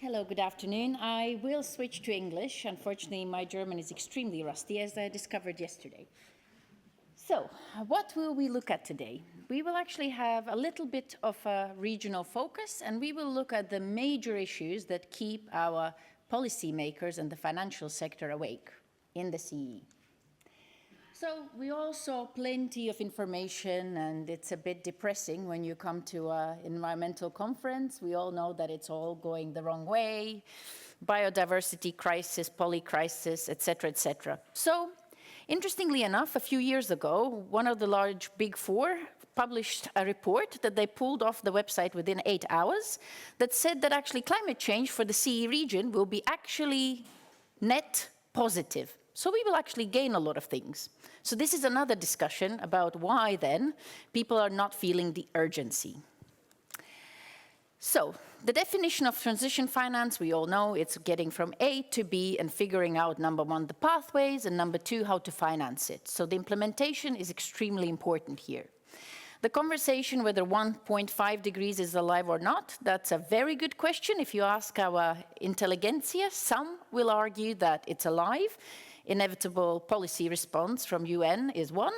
Hello, good afternoon. I will switch to English. Unfortunately, my German is extremely rusty, as I discovered yesterday. So, what will we look at today? We will actually have a little bit of a regional focus, and we will look at the major issues that keep our policymakers and the financial sector awake in the CEE. So we all saw plenty of information, and it's a bit depressing when you come to an environmental conference. We all know that it's all going the wrong way, biodiversity crisis, poly crisis, etc., etc. So interestingly enough, a few years ago, one of the large big four published a report that they pulled off the website within 8 hours that said that actually climate change for the CE region will be actually net positive. So we will actually gain a lot of things. So this is another discussion about why then people are not feeling the urgency. So the definition of transition finance, we all know it's getting from A to B and figuring out, number one, the pathways, and number two, how to finance it. So the implementation is extremely important here. The conversation whether 1.5 degrees is alive or not, that's a very good question. If you ask our intelligentsia, some will argue that it's alive. Inevitable policy response from UN is one.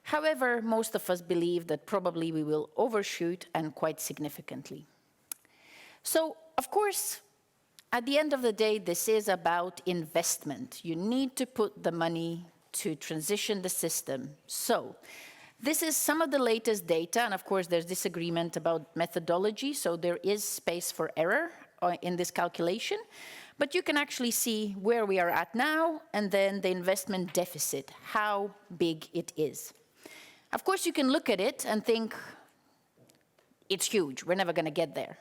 However, most of us believe that probably we will overshoot, and quite significantly. So, of course, at the end of the day, this is about investment. You need to put the money to transition the system. So, this is some of the latest data, and of course there's disagreement about methodology, so there is space for error in this calculation. But you can actually see where we are at now, and then the investment deficit, how big it is. Of course, you can look at it and think, it's huge, we're never going to get there.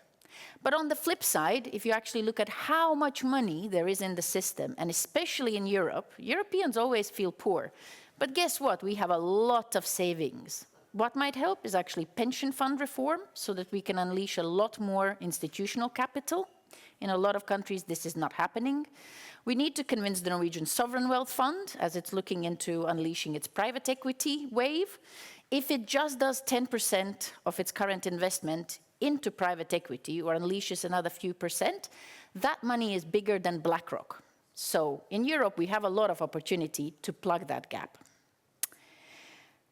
But on the flip side, if you actually look at how much money there is in the system, and especially in Europe, Europeans always feel poor. But guess what? We have a lot of savings. What might help is actually pension fund reform, so that we can unleash a lot more institutional capital. In a lot of countries, this is not happening. We need to convince the Norwegian Sovereign Wealth Fund, as it's looking into unleashing its private equity wave. If it just does 10% of its current investment into private equity, or unleashes another few percent, that money is bigger than BlackRock. So in Europe, we have a lot of opportunity to plug that gap.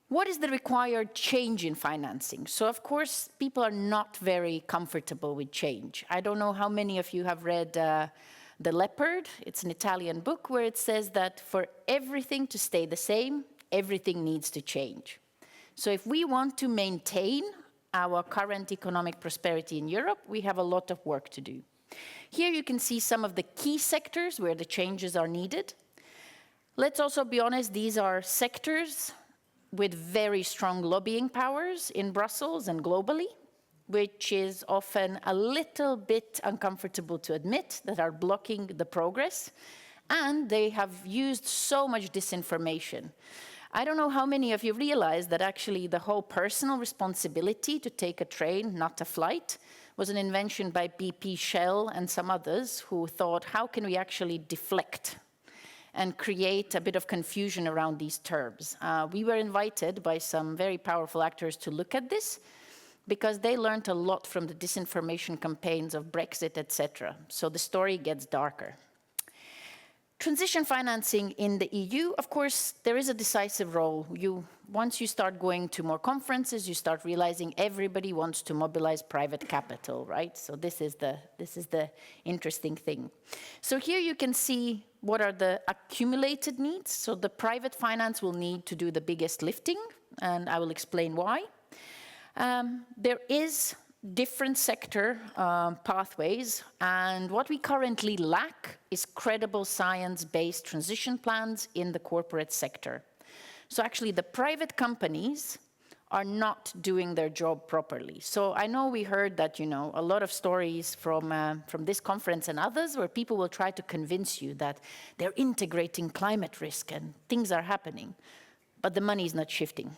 What is the required change in financing? So of course, people are not very comfortable with change. I don't know how many of you have read The Leopard. It's an Italian book where it says that for everything to stay the same, everything needs to change. So if we want to maintain our current economic prosperity in Europe, we have a lot of work to do. Here you can see some of the key sectors where the changes are needed. Let's also be honest, these are sectors with very strong lobbying powers in Brussels and globally, which is often a little bit uncomfortable to admit, that are blocking the progress, and they have used so much disinformation. I don't know how many of you realize that actually the whole personal responsibility to take a train, not a flight, was an invention by BP, Shell, and some others who thought, how can we actually deflect and create a bit of confusion around these terms. We were invited by some very powerful actors to look at this, because they learned a lot from the disinformation campaigns of Brexit, etc. So the story gets darker. Transition financing in the EU, of course, there is a decisive role. Once you start going to more conferences, you start realizing everybody wants to mobilize private capital, right? So this is the interesting thing. So here you can see what are the accumulated needs. So the private finance will need to do the biggest lifting, and I will explain why. There is different sector pathways, and what we currently lack is credible science-based transition plans in the corporate sector. So actually the private companies are not doing their job properly. So I know we heard that, a lot of stories from this conference and others where people will try to convince you that they're integrating climate risk and things are happening, but the money is not shifting.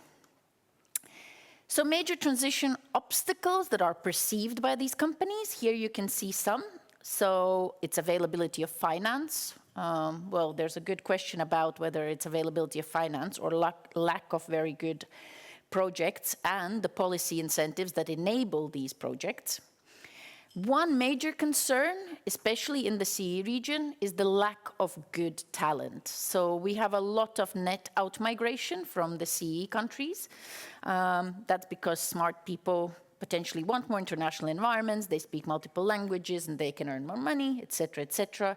So major transition obstacles that are perceived by these companies, here you can see some. So it's availability of finance. Well, there's a good question about whether it's availability of finance or lack of very good projects and the policy incentives that enable these projects. One major concern, especially in the CE region, is the lack of good talent. So we have a lot of net out-migration from the CE countries. That's because smart people potentially want more international environments, they speak multiple languages, and they can earn more money, et cetera, et cetera.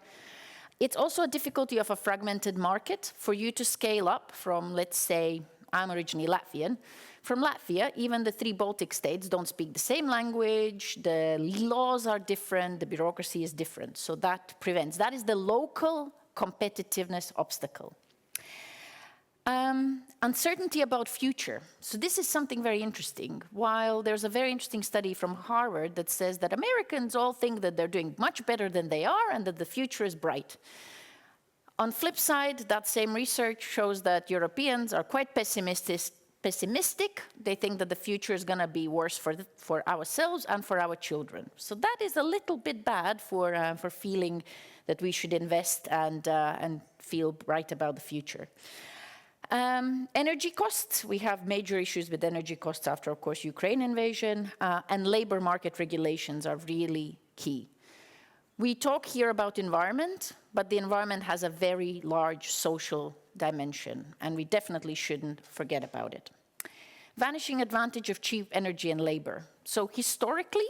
It's also a difficulty of a fragmented market. For you to scale up from, let's say, I'm originally Latvian. From Latvia, even the 3 Baltic states don't speak the same language, the laws are different, the bureaucracy is different. So that prevents, that is the local competitiveness obstacle. Uncertainty about future. So this is something very interesting. While there's a very interesting study from Harvard that says that Americans all think that they're doing much better than they are and that the future is bright. On flip side, that same research shows that Europeans are quite pessimistic. They think that the future is going to be worse for ourselves and for our children. So that is a little bit bad for feeling that we should invest and feel bright about the future. Energy costs, we have major issues with energy costs after, of course, Ukraine invasion, and labor market regulations are really key. We talk here about environment, but the environment has a very large social dimension, and we definitely shouldn't forget about it. Vanishing advantage of cheap energy and labor. So historically,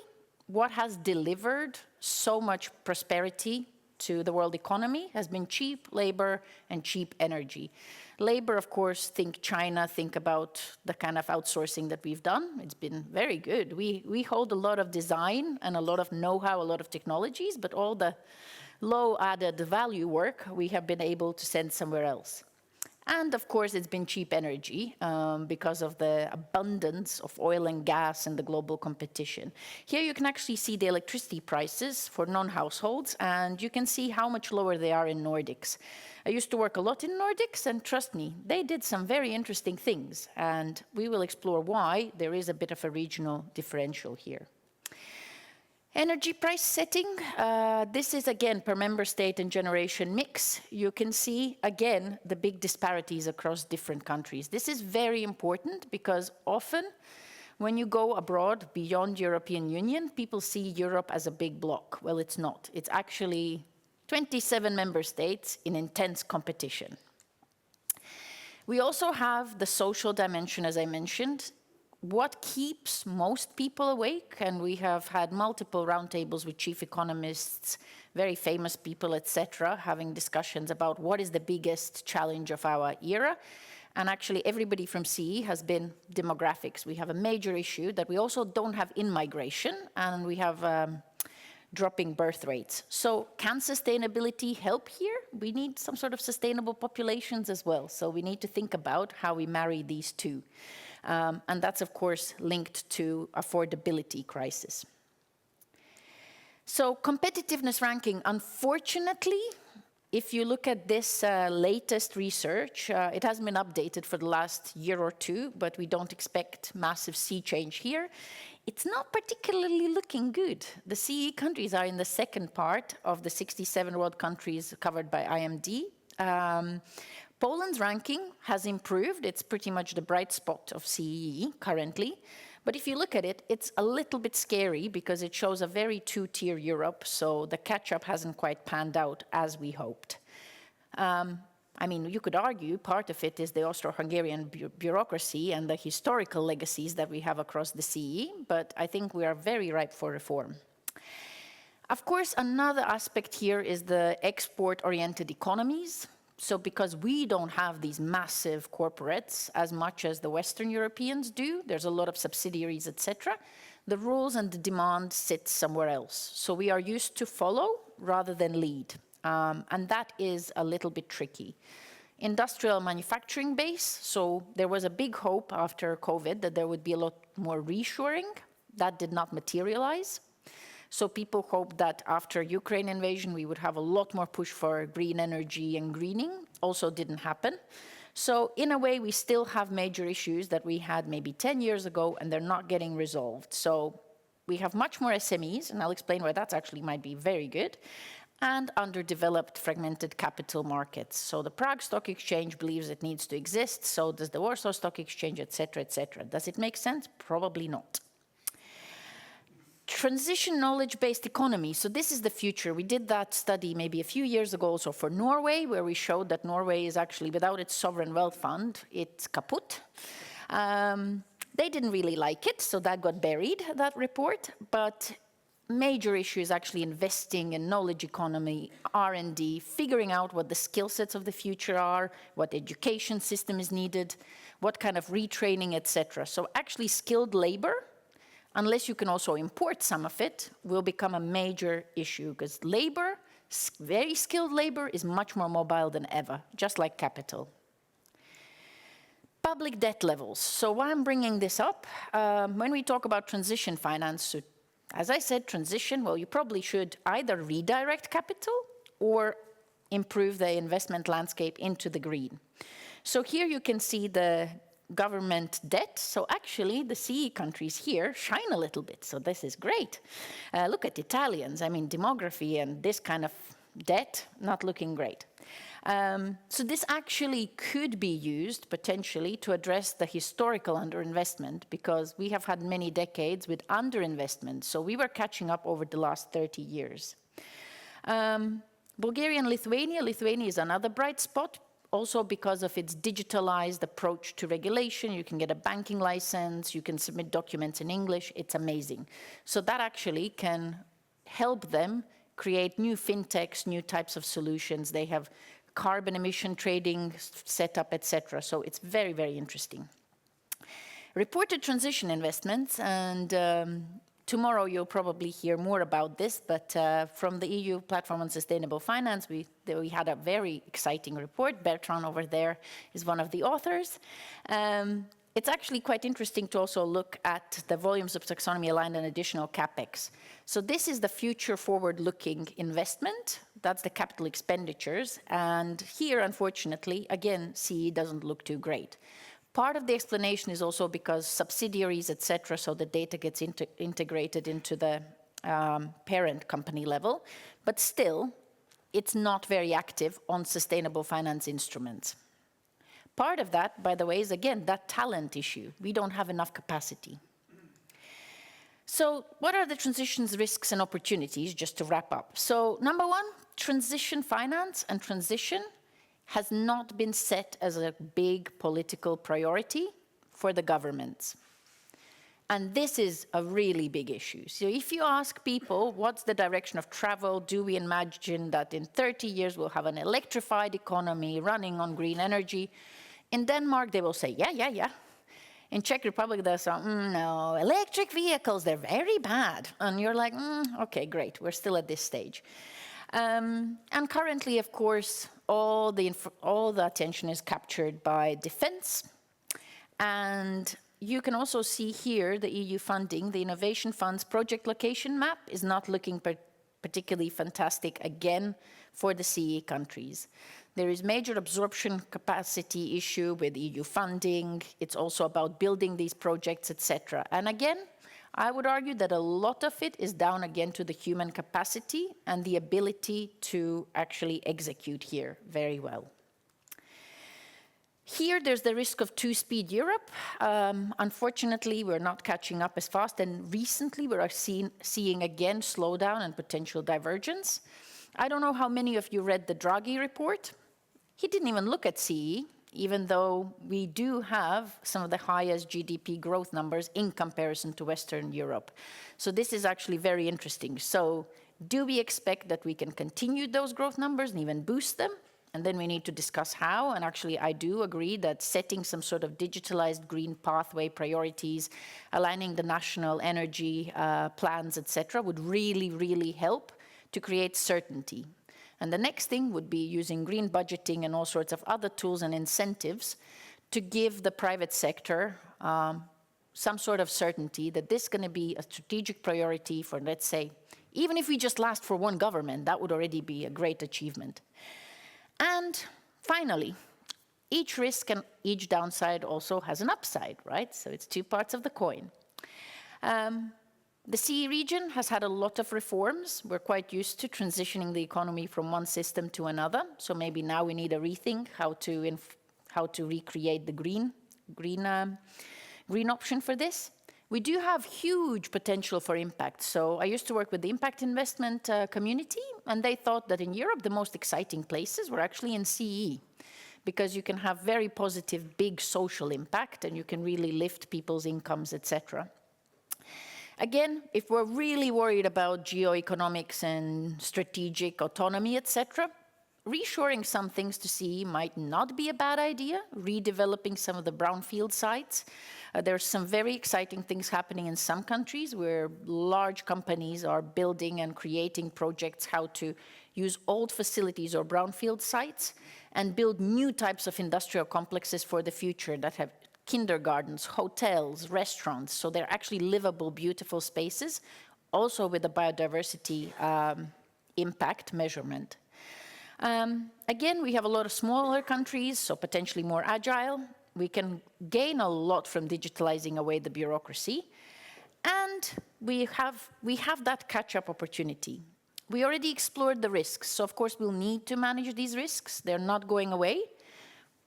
what has delivered so much prosperity to the world economy has been cheap labor and cheap energy. Labor, of course, think China, think about the kind of outsourcing that we've done. It's been very good. We hold a lot of design and a lot of know-how, a lot of technologies, but all the low added value work we have been able to send somewhere else. And of course, it's been cheap energy because of the abundance of oil and gas and the global competition. Here you can actually see the electricity prices for non-households, and you can see how much lower they are in Nordics. I used to work a lot in Nordics, and trust me, they did some very interesting things, and we will explore why there is a bit of a regional differential here. Energy price setting, this is again per member state and generation mix. You can see again the big disparities across different countries. This is very important because often when you go abroad beyond European Union, people see Europe as a big bloc. Well, it's not. It's actually 27 member states in intense competition. We also have the social dimension, as I mentioned. What keeps most people awake, and we have had multiple roundtables with chief economists, very famous people, etc., having discussions about what is the biggest challenge of our era. And actually everybody from CE has been demographics. We have a major issue that we also don't have in migration, and we have dropping birth rates. So can sustainability help here? We need some sort of sustainable populations as well. So we need to think about how we marry these two. And that's, of course, linked to affordability crisis. So competitiveness ranking, unfortunately, if you look at this latest research, it hasn't been updated for the last year or two, but we don't expect massive sea change here. It's not particularly looking good. The CE countries are in the second part of the 67 world countries covered by IMD. Poland's ranking has improved. It's pretty much the bright spot of CEE currently. But if you look at it, it's a little bit scary because it shows a very two-tier Europe, so the catch-up hasn't quite panned out as we hoped. I mean, you could argue part of it is the Austro-Hungarian bureaucracy and the historical legacies that we have across the CE, but I think we are very ripe for reform. Of course, another aspect here is the export-oriented economies. So because we don't have these massive corporates as much as the Western Europeans do, there's a lot of subsidiaries, etc., the rules and the demand sit somewhere else. So we are used to follow rather than lead. And that is a little bit tricky. Industrial manufacturing base, so there was a big hope after COVID that there would be a lot more reshoring. That did not materialize. So people hoped that after Ukraine invasion, we would have a lot more push for green energy and greening. Also didn't happen. So in a way, we still have major issues that we had maybe 10 years ago, and they're not getting resolved. So we have much more SMEs, and I'll explain why that actually might be very good, and underdeveloped fragmented capital markets. So the Prague Stock Exchange believes it needs to exist, so does the Warsaw Stock Exchange, etc., etc. Does it make sense? Probably not. Transition knowledge-based economy. So this is the future. We did that study maybe a few years ago also for Norway, where we showed that Norway is actually, without its sovereign wealth fund, it's kaput. They didn't really like it, so that got buried, that report. But major issue is actually investing in knowledge economy, R&D, figuring out what the skill sets of the future are, what education system is needed, what kind of retraining, etc. So actually skilled labor, unless you can also import some of it, will become a major issue, because labor, very skilled labor, is much more mobile than ever, just like capital. Public debt levels. So why I'm bringing this up, when we talk about transition finance, so as I said, transition, well, you probably should either redirect capital or improve the investment landscape into the green. So here you can see the government debt. So actually, the CE countries here shine a little bit. So this is great. Look at Italians. I mean, demography and this kind of debt, not looking great. So this actually could be used potentially to address the historical underinvestment, because we have had many decades with underinvestment. So we were catching up over the last 30 years. Bulgaria and Lithuania. Lithuania is another bright spot, also because of its digitalized approach to regulation. You can get a banking license, you can submit documents in English. It's amazing. So that actually can help them create new fintechs, new types of solutions. They have carbon emission trading set up, etc. So it's very, very interesting. Reported transition investments, and tomorrow you'll probably hear more about this, but from the EU Platform on Sustainable Finance, we had a very exciting report. Bertrand over there is one of the authors. It's actually quite interesting to also look at the volumes of taxonomy aligned and additional capex. So this is the future forward-looking investment. That's the capital expenditures. And here, unfortunately, again, CE doesn't look too great. Part of the explanation is also because subsidiaries, etc., so the data gets integrated into the parent company level. But still, it's not very active on sustainable finance instruments. Part of that, by the way, is again that talent issue. We don't have enough capacity. So what are the transitions, risks, and opportunities, just to wrap up? So number one, transition finance and transition has not been set as a big political priority for the governments. And this is a really big issue. So if you ask people, what's the direction of travel? Do we imagine that in 30 years we'll have an electrified economy running on green energy? In Denmark, they will say, yeah. In Czech Republic, they'll say, no, electric vehicles, they're very bad. And you're like, okay, great, we're still at this stage. And currently, of course, all the attention is captured by defense. And you can also see here the EU funding. The Innovation Fund's project location map is not looking particularly fantastic again for the CE countries. There is major absorption capacity issue with EU funding. It's also about building these projects, etc. And again, I would argue that a lot of it is down again to the human capacity and the ability to actually execute here very well. Here, there's the risk of two-speed Europe. Unfortunately, we're not catching up as fast, and recently we are seeing again slowdown and potential divergence. I don't know how many of you read the Draghi report. He didn't even look at CE, even though we do have some of the highest GDP growth numbers in comparison to Western Europe. So this is actually very interesting. So do we expect that we can continue those growth numbers and even boost them? And then we need to discuss how. And actually, I do agree that setting some sort of digitalized green pathway priorities, aligning the national energy plans, etc., would really, really help to create certainty. And the next thing would be using green budgeting and all sorts of other tools and incentives to give the private sector some sort of certainty that this is going to be a strategic priority for, let's say, even if we just last for one government, that would already be a great achievement. And finally, each risk and each downside also has an upside, right? So it's two parts of the coin. The CE region has had a lot of reforms. We're quite used to transitioning the economy from one system to another. So maybe now we need a rethink how to recreate the green option for this. We do have huge potential for impact. So I used to work with the impact investment community, and they thought that in Europe, the most exciting places were actually in CE, because you can have very positive, big social impact, and you can really lift people's incomes, etc. Again, if we're really worried about geoeconomics and strategic autonomy, etc., reshoring some things to CE might not be a bad idea, redeveloping some of the brownfield sites. There's some very exciting things happening in some countries where large companies are building and creating projects how to use old facilities or brownfield sites and build new types of industrial complexes for the future that have kindergartens, hotels, restaurants. So they're actually livable, beautiful spaces, also with a biodiversity impact measurement. Again, we have a lot of smaller countries, so potentially more agile. We can gain a lot from digitalizing away the bureaucracy. And we have that catch-up opportunity. We already explored the risks, so of course we'll need to manage these risks. They're not going away.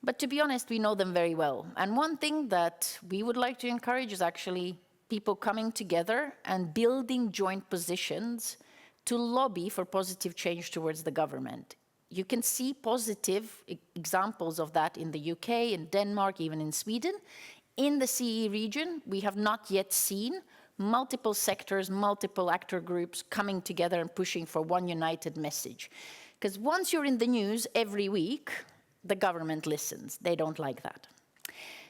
But to be honest, we know them very well. And one thing that we would like to encourage is actually people coming together and building joint positions to lobby for positive change towards the government. You can see positive examples of that in the UK, in Denmark, even in Sweden. In the CE region, we have not yet seen multiple sectors, multiple actor groups coming together and pushing for one united message. Because once you're in the news every week, the government listens. They don't like that.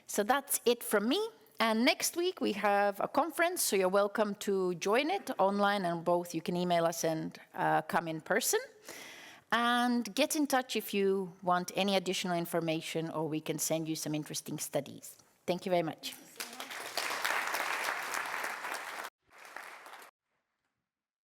So that's it from me. And next week we have a conference, so you're welcome to join it online, and both you can email us and come in person. And get in touch if you want any additional information, or we can send you some interesting studies. Thank you very much.